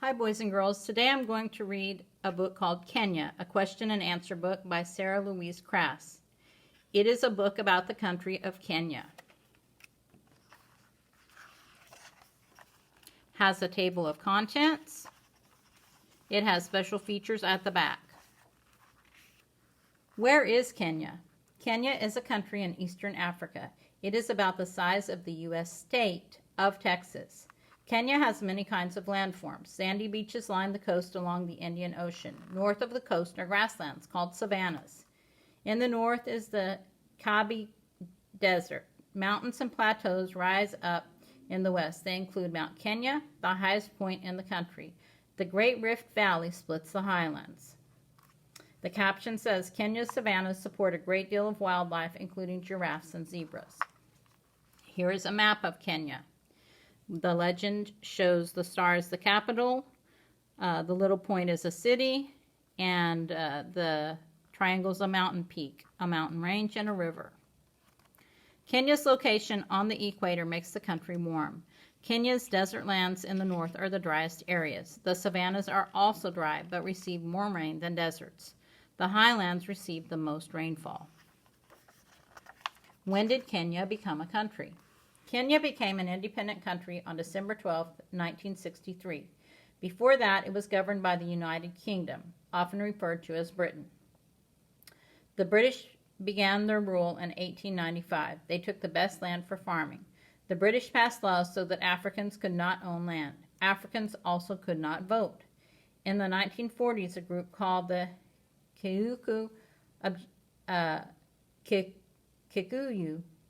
Hi, boys and girls. Today I'm going to read a book called Kenya, a question and answer book by Sarah Louise Crass. It is a book about the country of Kenya. Has a table of contents. It has special features at the back. Where is Kenya? Kenya is a country in eastern Africa. It is about the size of the U.S. state of Texas. Kenya has many kinds of landforms. Sandy beaches line the coast along the Indian Ocean. North of the coast are grasslands called savannas. In the north is the Kabi Desert. Mountains and plateaus rise up in the west. They include Mount Kenya, the highest point in the country. The Great Rift Valley splits the highlands. The caption says, Kenya's savannas support a great deal of wildlife, including giraffes and zebras. Here is a map of Kenya. The legend shows the star is the capital, the little point is a city, and the triangle is a mountain peak, a mountain range, and a river. Kenya's location on the equator makes the country warm. Kenya's desert lands in the north are the driest areas. The savannas are also dry, but receive more rain than deserts. The highlands receive the most rainfall. When did Kenya become a country? Kenya became an independent country on December 12, 1963. Before that, it was governed by the United Kingdom, often referred to as Britain. The British began their rule in 1895. They took the best land for farming. The British passed laws so that Africans could not own land. Africans also could not vote. In the 1940s, a group called the Kikuyu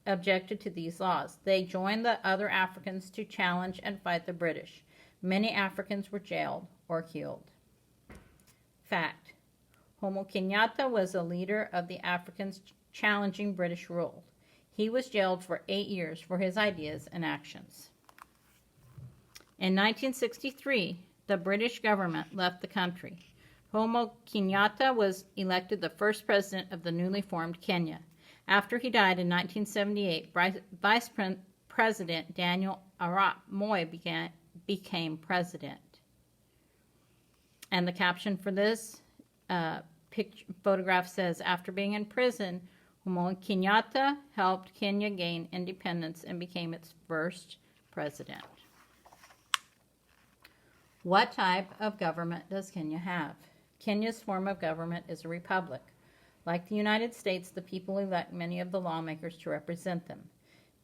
objected to these laws. They joined the other Africans to challenge and fight the British. Many Africans were jailed or killed. Fact: Jomo Kenyatta was a leader of the Africans challenging British rule. He was jailed for 8 years for his ideas and actions. In 1963, the British government left the country. Jomo Kenyatta was elected the first president of the newly formed Kenya. After he died in 1978, Vice President Daniel Arap Moi became president. And the caption for this photograph says, after being in prison, Jomo Kenyatta helped Kenya gain independence and became its first president. What type of government does Kenya have? Kenya's form of government is a republic. Like the United States, the people elect many of the lawmakers to represent them.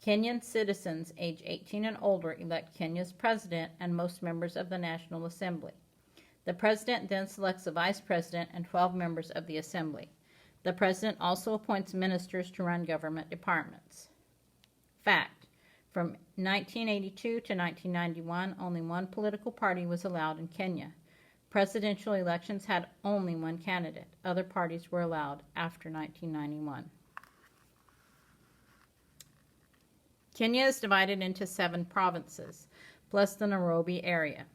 Kenyan citizens age 18 and older elect Kenya's president and most members of the National Assembly. The president then selects a vice president and 12 members of the assembly. The president also appoints ministers to run government departments. Fact: from 1982 to 1991, only one political party was allowed in Kenya. Presidential elections had only one candidate. Other parties were allowed after 1991. Kenya is divided into 7 provinces, plus the Nairobi area.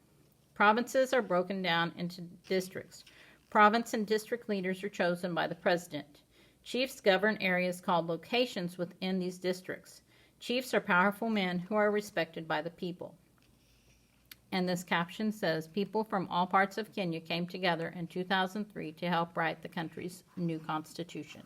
Provinces are broken down into districts. Province and district leaders are chosen by the president. Chiefs govern areas called locations within these districts. Chiefs are powerful men who are respected by the people. And this caption says, people from all parts of Kenya came together in 2003 to help write the country's new constitution.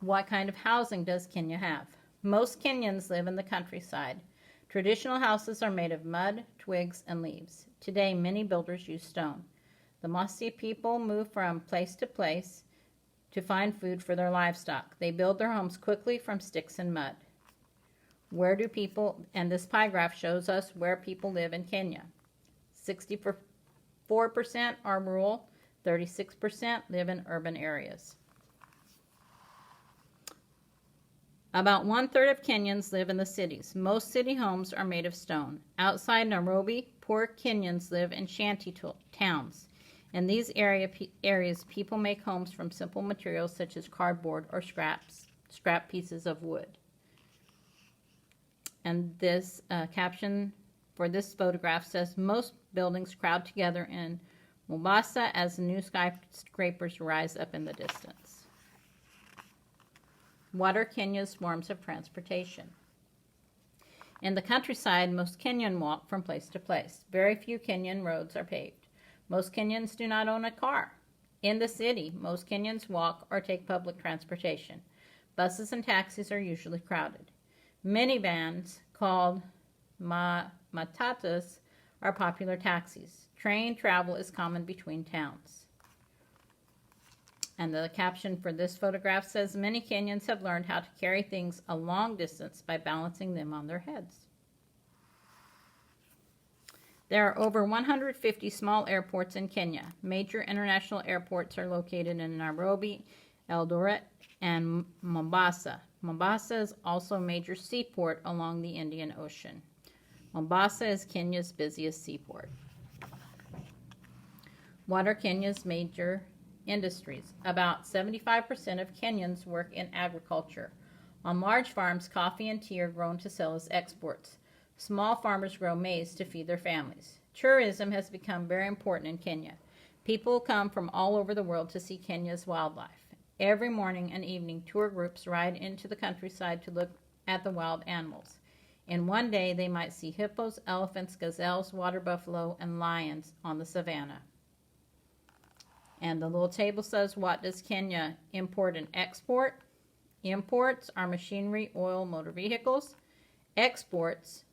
What kind of housing does Kenya have? Most Kenyans live in the countryside. Traditional houses are made of mud, twigs, and leaves. Today, many builders use stone. The Masi people move from place to place to find food for their livestock. They build their homes quickly from sticks and mud. Where do people, and this pie graph shows us where people live in Kenya. 64% are rural, 36% live in urban areas. About 1/3 of Kenyans live in the cities. Most city homes are made of stone. Outside Nairobi, poor Kenyans live in shanty towns. In these areas, people make homes from simple materials such as cardboard or scrap pieces of wood. And this caption for this photograph says, most buildings crowd together in Mombasa as the new skyscrapers rise up in the distance. What are Kenya's forms of transportation? In the countryside, most Kenyan walk from place to place. Very few Kenyan roads are paved. Most Kenyans do not own a car. In the city, most Kenyans walk or take public transportation. Buses and taxis are usually crowded. Minivans, called matatus, are popular taxis. Train travel is common between towns. And the caption for this photograph says, many Kenyans have learned how to carry things a long distance by balancing them on their heads. There are over 150 small airports in Kenya. Major international airports are located in Nairobi, Eldoret, and Mombasa. Mombasa is also a major seaport along the Indian Ocean. Mombasa is Kenya's busiest seaport. What are Kenya's major industries? About 75% of Kenyans work in agriculture. On large farms, coffee and tea are grown to sell as exports. Small farmers grow maize to feed their families. Tourism has become very important in Kenya. People come from all over the world to see Kenya's wildlife. Every morning and evening, tour groups ride into the countryside to look at the wild animals. In one day, they might see hippos, elephants, gazelles, water buffalo, and lions on the savannah. And the little table says, what does Kenya import and export? Imports are machinery, oil, motor vehicles. Exports,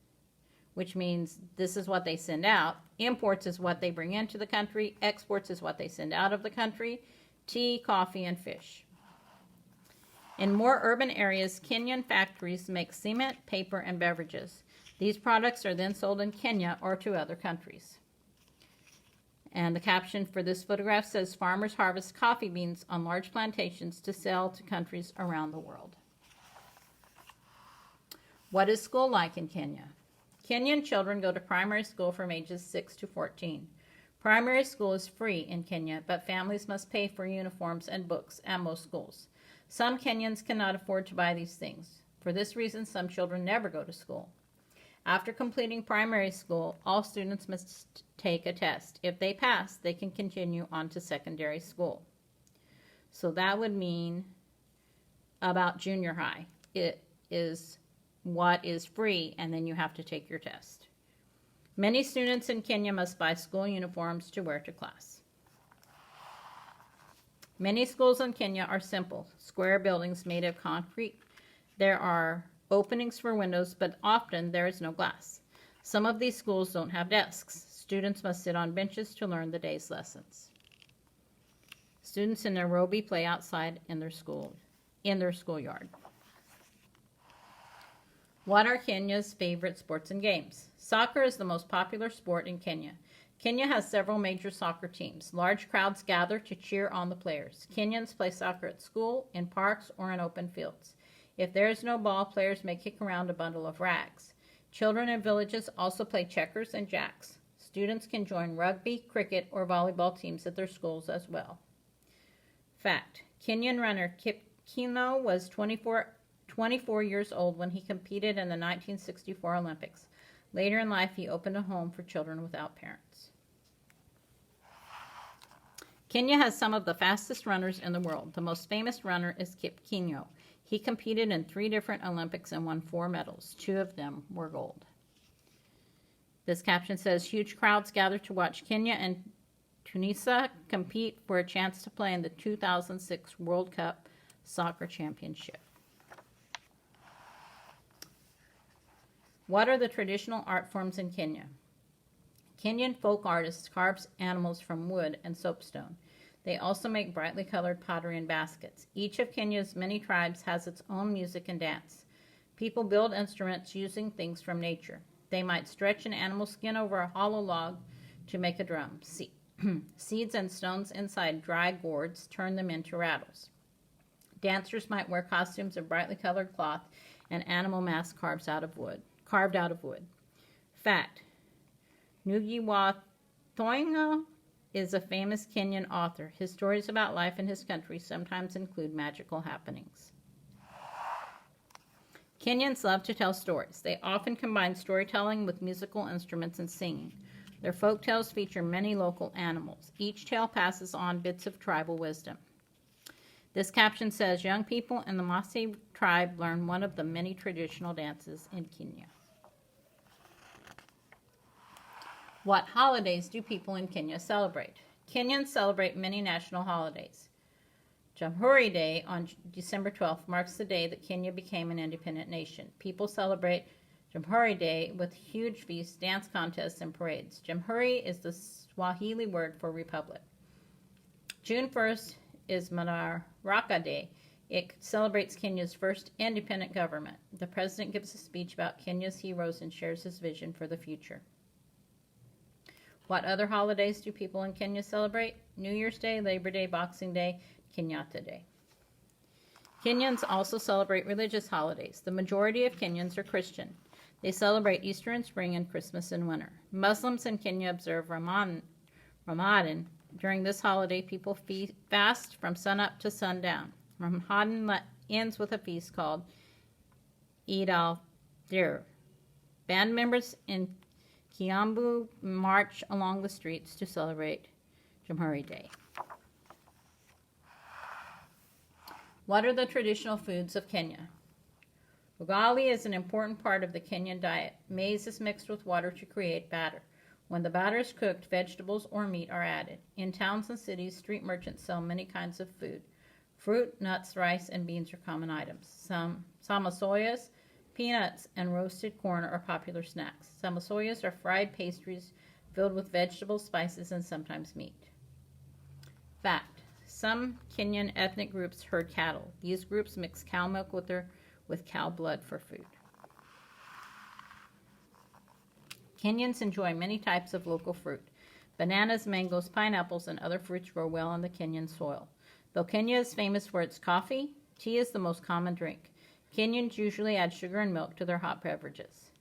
which means this is what they send out. Imports is what they bring into the country. Exports is what they send out of the country. Tea, coffee, and fish. In more urban areas, Kenyan factories make cement, paper, and beverages. These products are then sold in Kenya or to other countries. And the caption for this photograph says, farmers harvest coffee beans on large plantations to sell to countries around the world. What is school like in Kenya? Kenyan children go to primary school from ages 6 to 14. Primary school is free in Kenya, but families must pay for uniforms and books at most schools. Some Kenyans cannot afford to buy these things. For this reason, some children never go to school. After completing primary school, all students must take a test. If they pass, they can continue on to secondary school. So that would mean about junior high. It is what is free, and then you have to take your test. Many students in Kenya must buy school uniforms to wear to class. Many schools in Kenya are simple, square buildings made of concrete. There are openings for windows, but often there is no glass. Some of these schools don't have desks. Students must sit on benches to learn the day's lessons. Students in Nairobi play outside in their schoolyard. What are Kenya's favorite sports and games? Soccer is the most popular sport in Kenya. Kenya has several major soccer teams. Large crowds gather to cheer on the players. Kenyans play soccer at school, in parks, or in open fields. If there is no ball, players may kick around a bundle of rags. Children in villages also play checkers and jacks. Students can join rugby, cricket, or volleyball teams at their schools as well. Fact: Kenyan runner Kip Keino was 24 years old when he competed in the 1964 Olympics. Later in life, he opened a home for children without parents. Kenya has some of the fastest runners in the world. The most famous runner is Kip Keino. He competed in 3 different Olympics and won 4 medals. 2 of them were gold. This caption says, huge crowds gather to watch Kenya and Tunisia compete for a chance to play in the 2006 World Cup Soccer Championship. What are the traditional art forms in Kenya? Kenyan folk artists carve animals from wood and soapstone. They also make brightly colored pottery and baskets. Each of Kenya's many tribes has its own music and dance. People build instruments using things from nature. They might stretch an animal skin over a hollow log to make a drum. Seeds and stones inside dry gourds turn them into rattles. Dancers might wear costumes of brightly colored cloth and animal masks carved out of wood. Fact: Ngugi wa Thiong'o is a famous Kenyan author. His stories about life in his country sometimes include magical happenings. Kenyans love to tell stories. They often combine storytelling with musical instruments and singing. Their folk tales feature many local animals. Each tale passes on bits of tribal wisdom. This caption says, young people in the Maasai tribe learn one of the many traditional dances in Kenya. What holidays do people in Kenya celebrate? Kenyans celebrate many national holidays. Jamhuri Day on December 12th marks the day that Kenya became an independent nation. People celebrate Jamhuri Day with huge feasts, dance contests, and parades. Jamhuri is the Swahili word for republic. June 1st is Madaraka Day. It celebrates Kenya's first independent government. The president gives a speech about Kenya's heroes and shares his vision for the future. What other holidays do people in Kenya celebrate? New Year's Day, Labor Day, Boxing Day, Kenyatta Day. Kenyans also celebrate religious holidays. The majority of Kenyans are Christian. They celebrate Easter in spring and Christmas in winter. Muslims in Kenya observe Ramadan. During this holiday, people fast from sunup to sundown. Ramadan ends with a feast called Eid al-Fitr. Band members in Kiambu march along the streets to celebrate Jamhuri Day. What are the traditional foods of Kenya? Ugali is an important part of the Kenyan diet. Maize is mixed with water to create batter. When the batter is cooked, vegetables or meat are added. In towns and cities, street merchants sell many kinds of food. Fruit, nuts, rice, and beans are common items. Some samasoyas, peanuts, and roasted corn are popular snacks. Samasoyas are fried pastries filled with vegetables, spices, and sometimes meat. Fact: some Kenyan ethnic groups herd cattle. These groups mix cow milk with cow blood for food. Kenyans enjoy many types of local fruit. Bananas, mangoes, pineapples, and other fruits grow well on the Kenyan soil. Though Kenya is famous for its coffee, tea is the most common drink. Kenyans usually add sugar and milk to their hot beverages.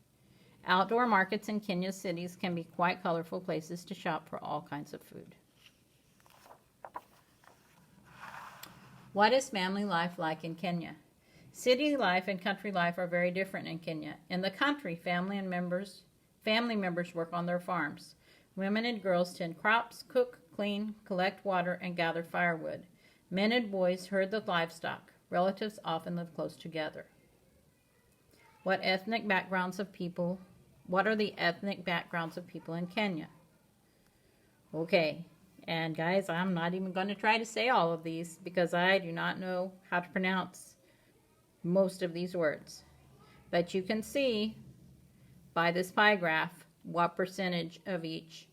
Outdoor markets in Kenya's cities can be quite colorful places to shop for all kinds of food. What is family life like in Kenya? City life and country life are very different in Kenya. In the country, family members work on their farms. Women and girls tend crops, cook, clean, collect water, and gather firewood. Men and boys herd the livestock. Relatives often live close together. What are the ethnic backgrounds of people in Kenya? Okay, and guys, I'm not even going to try to say all of these because I do not know how to pronounce most of these words. But you can see by this pie graph what percentage of each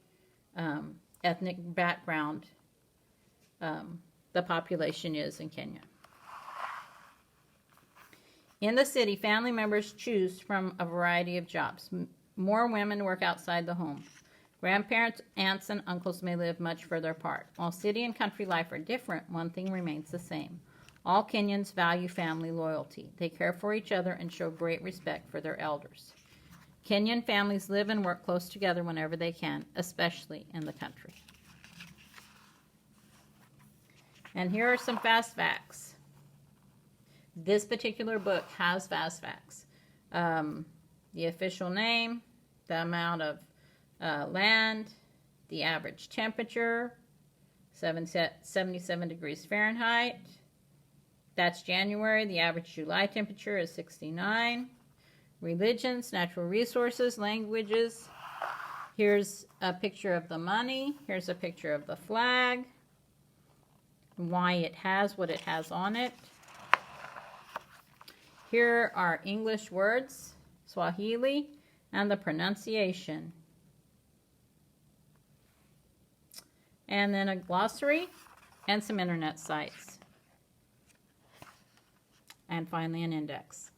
ethnic background the population is in Kenya. In the city, family members choose from a variety of jobs. More women work outside the home. Grandparents, aunts, and uncles may live much further apart. While city and country life are different, one thing remains the same. All Kenyans value family loyalty. They care for each other and show great respect for their elders. Kenyan families live and work close together whenever they can, especially in the country. And here are some fast facts. This particular book has fast facts. The official name, the amount of land, the average temperature, 77 degrees Fahrenheit. That's January. The average July temperature is 69. Religions, natural resources, languages. Here's a picture of the money. Here's a picture of the flag. Why it has what it has on it. Here are English words, Swahili, and the pronunciation. And then a glossary and some internet sites. And finally an index.